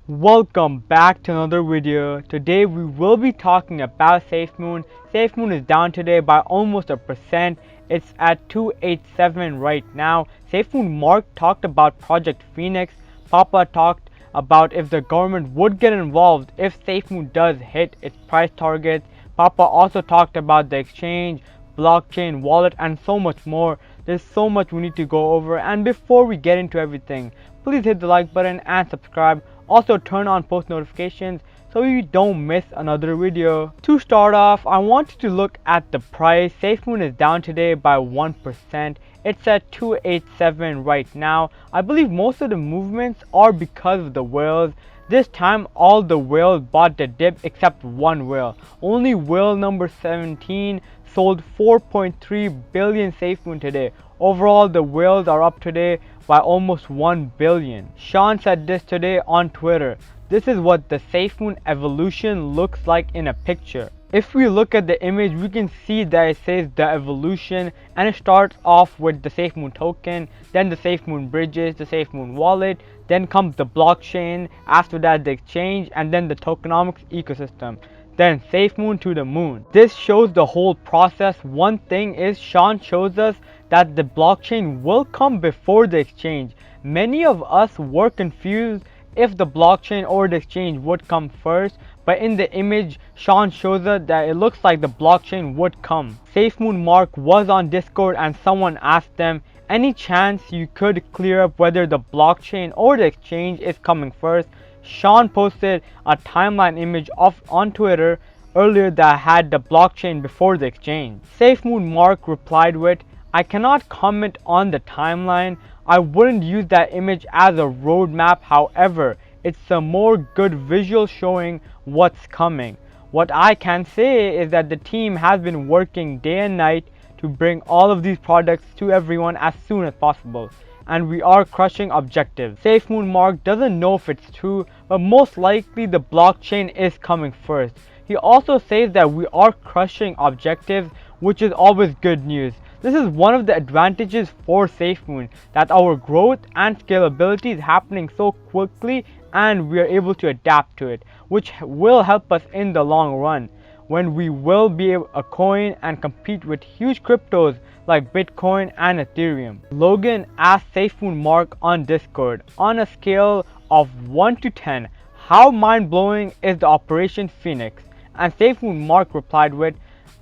Welcome back to another video. Today we will be talking about SafeMoon. SafeMoon is down today by almost a percent. It's at 287 right now. SafeMoon Mark talked about Project Phoenix. Papa talked about if the government would get involved if SafeMoon does hit its price targets. Papa also talked about the exchange, blockchain, wallet, and so much more. There's so much we need to go over, and before we get into everything, please hit the like button and subscribe. Also turn on post notifications so you don't miss another video. To start off, I wanted to look at the price. SafeMoon is down today by 1%. It's at 287 right now. I believe most of the movements are because of the whales. This time all the whales bought the dip except one whale. Only whale number 17 sold 4.3 billion SafeMoon today. Overall, the whales are up today by almost 1 billion. Sean said this today on Twitter. This is what the SafeMoon evolution looks like in a picture. If we look at the image, we can see that it says the evolution, and it starts off with the SafeMoon token, then the SafeMoon bridges, the SafeMoon wallet, then comes the blockchain, after that the exchange, and then the tokenomics ecosystem. Then SafeMoon to the moon. This shows the whole process. One thing is, Sean shows us that the blockchain will come before the exchange. Many of us were confused if the blockchain or the exchange would come first, but in the image Sean shows us that it looks like the blockchain would come. SafeMoon Mark was on Discord and someone asked them, any chance you could clear up whether the blockchain or the exchange is coming first? Sean posted a timeline image on Twitter earlier that had the blockchain before the exchange. SafeMoon Mark replied with, I cannot comment on the timeline. I wouldn't use that image as a roadmap. However, it's a more good visual showing what's coming. What I can say is that the team has been working day and night to bring all of these products to everyone as soon as possible, and we are crushing objectives. SafeMoon Mark doesn't know if it's true, but most likely the blockchain is coming first. He also says that we are crushing objectives, which is always good news. This is one of the advantages for SafeMoon, that our growth and scalability is happening so quickly and we are able to adapt to it, which will help us in the long run, when we will be a coin and compete with huge cryptos like Bitcoin and Ethereum. Logan asked SafeMoon Mark on Discord, on a scale of 1 to 10, how mind-blowing is the Operation Phoenix? And SafeMoon Mark replied with,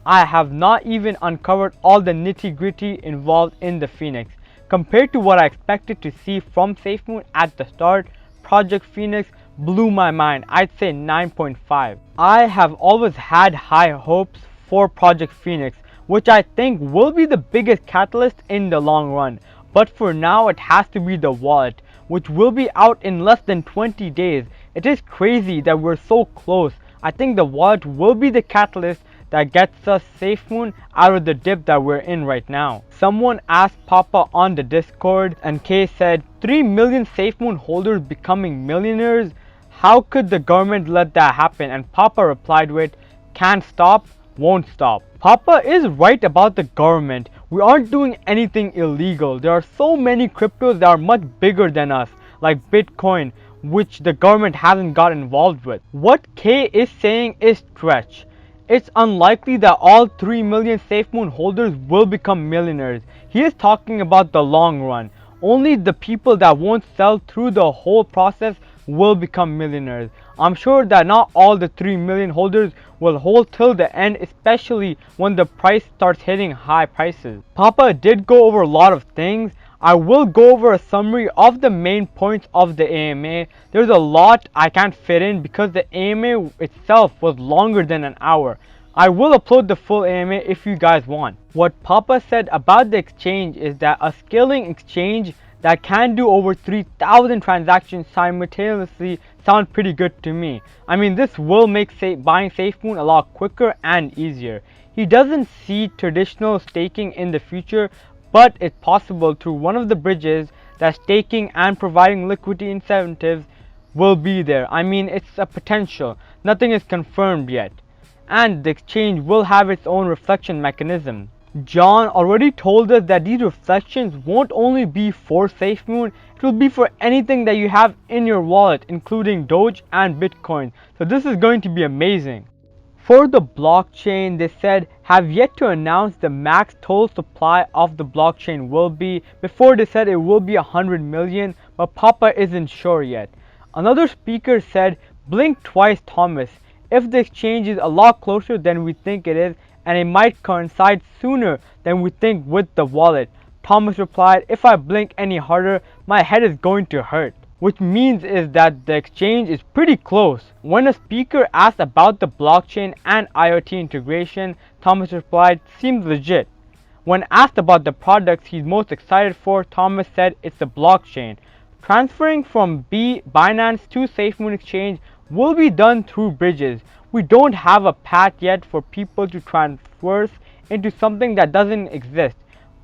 I have not even uncovered all the nitty-gritty involved in the Phoenix. Compared to what I expected to see from SafeMoon at the start, Project Phoenix blew my mind. I'd say 9.5. I have always had high hopes for Project Phoenix, which I think will be the biggest catalyst in the long run. But for now, it has to be the wallet, which will be out in less than 20 days. It is crazy that we're so close. I think the wallet will be the catalyst that gets us SafeMoon out of the dip that we're in right now. Someone asked Papa on the Discord, and Kay said, 3 million SafeMoon holders becoming millionaires? How could the government let that happen? And Papa replied with, can't stop, won't stop. Papa is right about the government. We aren't doing anything illegal. There are so many cryptos that are much bigger than us, like Bitcoin, which the government hasn't got involved with. What Kay is saying is stretch. It's unlikely that all 3 million SafeMoon holders will become millionaires. He is talking about the long run. Only the people that won't sell through the whole process will become millionaires. I'm sure that not all the 3 million holders will hold till the end, especially when the price starts hitting high prices. Papa did go over a lot of things. I will go over a summary of the main points of the AMA. There's a lot I can't fit in because the AMA itself was longer than an hour. I will upload the full AMA if you guys want. What Papa said about the exchange is that a scaling exchange that can do over 3,000 transactions simultaneously sounds pretty good to me. I mean, this will make buying SafeMoon a lot quicker and easier. He doesn't see traditional staking in the future, but it's possible through one of the bridges that staking and providing liquidity incentives will be there. I mean, it's a potential. Nothing is confirmed yet. And the exchange will have its own reflection mechanism. John already told us that these reflections won't only be for SafeMoon, it It will be for anything that you have in your wallet, including Doge and Bitcoin. So this is going to be amazing. For the blockchain, they said have yet to announce the max total supply of the blockchain will be. Before they said it will be 100 million, but Papa isn't sure yet. Another speaker said, blink twice, Thomas. If the exchange is a lot closer than we think it is, and it might coincide sooner than we think with the wallet. Thomas replied, if I blink any harder, my head is going to hurt. Which means is that the exchange is pretty close. When a speaker asked about the blockchain and IoT integration, Thomas replied, seems legit. When asked about the products he's most excited for, Thomas said it's the blockchain. Transferring from Binance to SafeMoon Exchange will be done through bridges. We don't have a path yet for people to transfer into something that doesn't exist,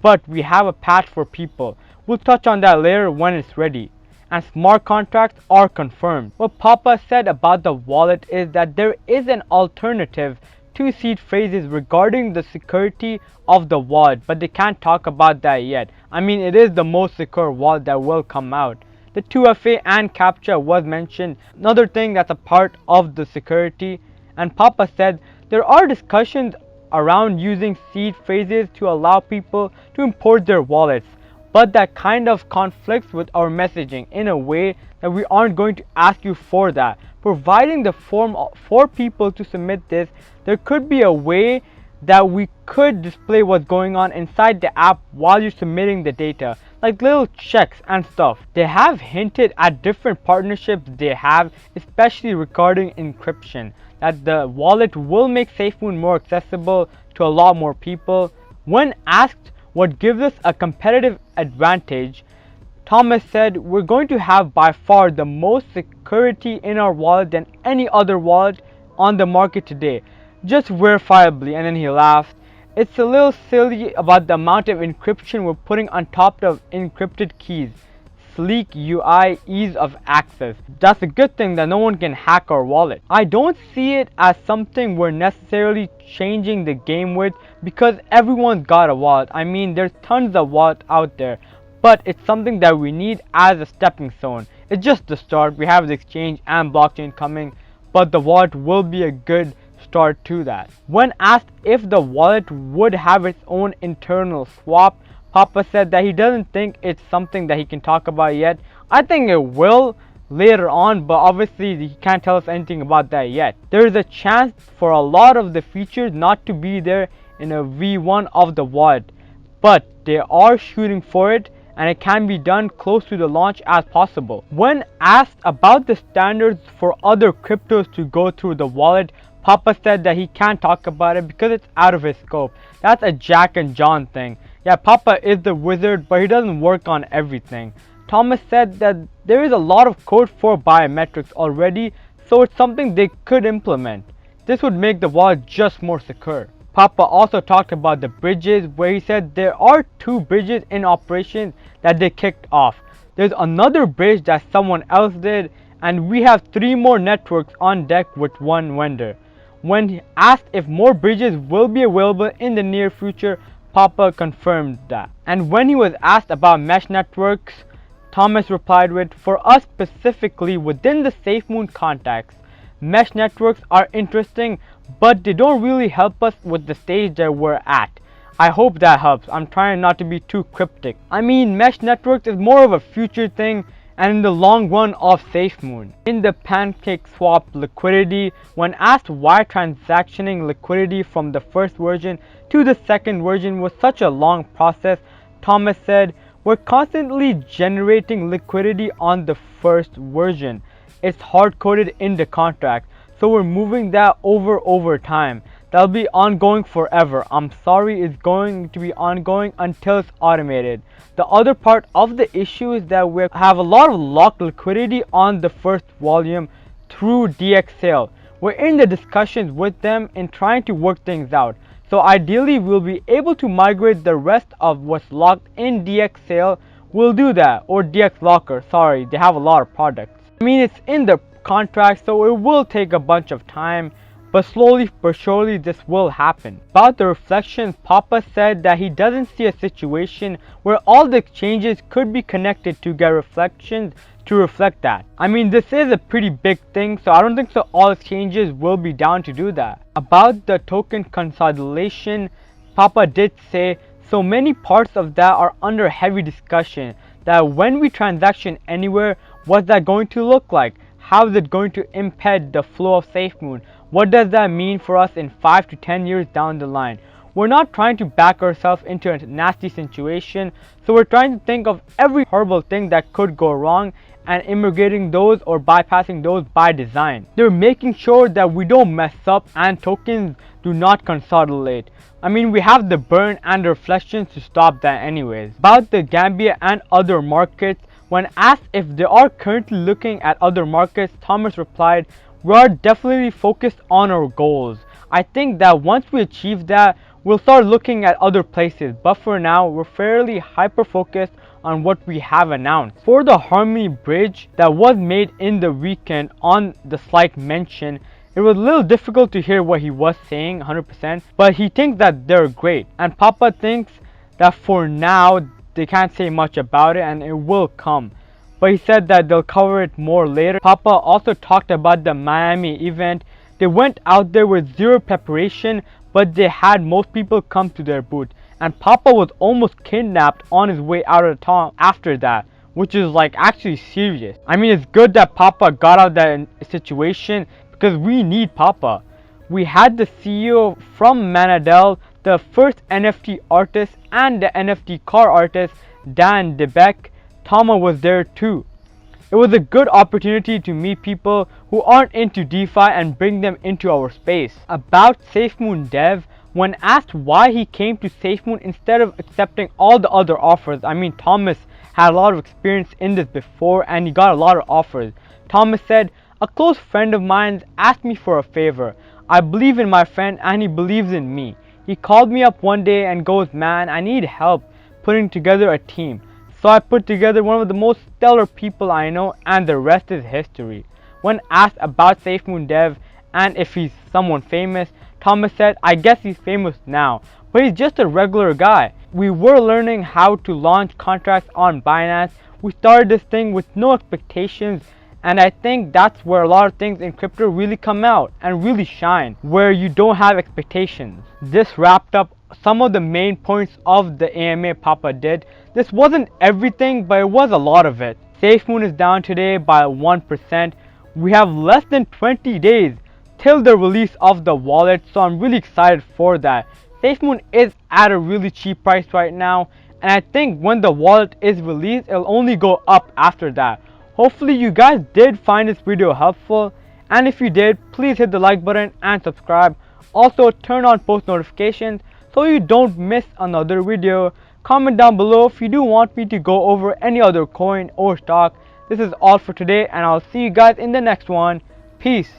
but we have a path for people. We'll touch on that later when it's ready. And smart contracts are confirmed. What Papa said about the wallet is that there is an alternative to seed phrases regarding the security of the wallet, but they can't talk about that yet. I mean, it is the most secure wallet that will come out. The 2FA and CAPTCHA was mentioned, another thing that's a part of the security. And Papa said there are discussions around using seed phrases to allow people to import their wallets, but that kind of conflicts with our messaging in a way that we aren't going to ask you for that. Providing the form for people to submit this, there could be a way that we could display what's going on inside the app while you're submitting the data, like little checks and stuff. They have hinted at different partnerships they have, especially regarding encryption, that the wallet will make SafeMoon more accessible to a lot more people. When asked what gives us a competitive advantage, Thomas said, we're going to have by far the most security in our wallet than any other wallet on the market today, just verifiably. And then he laughed. It's a little silly about the amount of encryption we're putting on top of encrypted keys. Sleek UI, ease of access. That's a good thing that no one can hack our wallet. I don't see it as something we're necessarily changing the game with, because everyone's got a wallet. I mean, there's tons of wallets out there, but it's something that we need as a stepping stone. It's just the start. We have the exchange and blockchain coming, but the wallet will be a good start to that. When asked if the wallet would have its own internal swap, Papa said that he doesn't think it's something that he can talk about yet. I think it will later on, but obviously he can't tell us anything about that yet. There is a chance for a lot of the features not to be there in a V1 of the wallet, but they are shooting for it, and it can be done close to the launch as possible. When asked about the standards for other cryptos to go through the wallet, Papa said that he can't talk about it because it's out of his scope. That's a Jack and John thing. Yeah, Papa is the wizard, but he doesn't work on everything. Thomas said that there is a lot of code for biometrics already, so it's something they could implement. This would make the wallet just more secure. Papa also talked about the bridges, where he said there are 2 bridges in operation that they kicked off. There's another bridge that someone else did, and we have 3 more networks on deck with 1 vendor. When asked if more bridges will be available in the near future, Papa confirmed that. And when he was asked about mesh networks, Thomas replied with, for us specifically within the SafeMoon context, mesh networks are interesting, but they don't really help us with the stage that we're at. I hope that helps. I'm trying not to be too cryptic. I mean, mesh networks is more of a future thing and in the long run of SafeMoon. In the pancake swap liquidity, when asked why transactioning liquidity from the first version to the second version was such a long process, Thomas said, we're constantly generating liquidity on the first version. It's hard-coded in the contract, so we're moving that over time. That'll be ongoing forever. I'm sorry, it's going to be ongoing until it's automated. The other part of the issue is that we have a lot of locked liquidity on the first volume through DX sale. We're in the discussions with them and trying to work things out. So ideally we'll be able to migrate the rest of what's locked in DX sale. We'll do that, or DX locker, sorry, they have a lot of products. I mean, it's in the contract, so it will take a bunch of time, but slowly but surely this will happen. About the reflections, Papa said that he doesn't see a situation where all the exchanges could be connected to get reflections to reflect that. I mean, this is a pretty big thing, so I don't think so all exchanges will be down to do that. About the token consolation, Papa did say so many parts of that are under heavy discussion, that when we transaction anywhere, what's that going to look like? How is it going to impede the flow of SafeMoon? What does that mean for us in 5 to 10 years down the line? We're not trying to back ourselves into a nasty situation, so we're trying to think of every horrible thing that could go wrong and immigrating those or bypassing those by design. They're making sure that we don't mess up and tokens do not consolidate. I mean, we have the burn and the reflections to stop that anyways. About the Gambia and other markets, when asked if they are currently looking at other markets, Thomas replied, "We are definitely focused on our goals. I think that once we achieve that, we'll start looking at other places, but for now, we're fairly hyper-focused on what we have announced." For the Harmony Bridge that was made in the weekend on the slight mention, it was a little difficult to hear what he was saying 100%, but he thinks that they're great. And Papa thinks that for now, they can't say much about it and it will come. But he said that they'll cover it more later. Papa also talked about the Miami event. They went out there with zero preparation, but they had most people come to their booth. And Papa was almost kidnapped on his way out of town after that, which is like actually serious. I mean, it's good that Papa got out of that situation because we need Papa. We had the CEO from Manadel, the first NFT artist and the NFT car artist, Dan DeBeck. Tama was there too. It was a good opportunity to meet people who aren't into DeFi and bring them into our space. About SafeMoon Dev, when asked why he came to SafeMoon instead of accepting all the other offers, I mean, Thomas had a lot of experience in this before and he got a lot of offers. Thomas said, "A close friend of mine asked me for a favor. I believe in my friend and he believes in me. He called me up one day and goes, 'Man, I need help putting together a team.' So I put together one of the most stellar people I know and the rest is history." When asked about SafeMoon Dev and if he's someone famous, Thomas said, "I guess he's famous now, but he's just a regular guy. We were learning how to launch contracts on Binance. We started this thing with no expectations, and I think that's where a lot of things in crypto really come out and really shine, where you don't have expectations." This wrapped up some of the main points of the AMA Papa did. This wasn't everything, but it was a lot of it. SafeMoon is down today by 1%. We have less than 20 days till the release of the wallet, so I'm really excited for that. SafeMoon is at a really cheap price right now, and I think when the wallet is released, it'll only go up after that. Hopefully you guys did find this video helpful, and if you did, please hit the like button and subscribe. Also turn on post notifications so you don't miss another video. Comment down below if you do want me to go over any other coin or stock. This is all for today and I'll see you guys in the next one. Peace.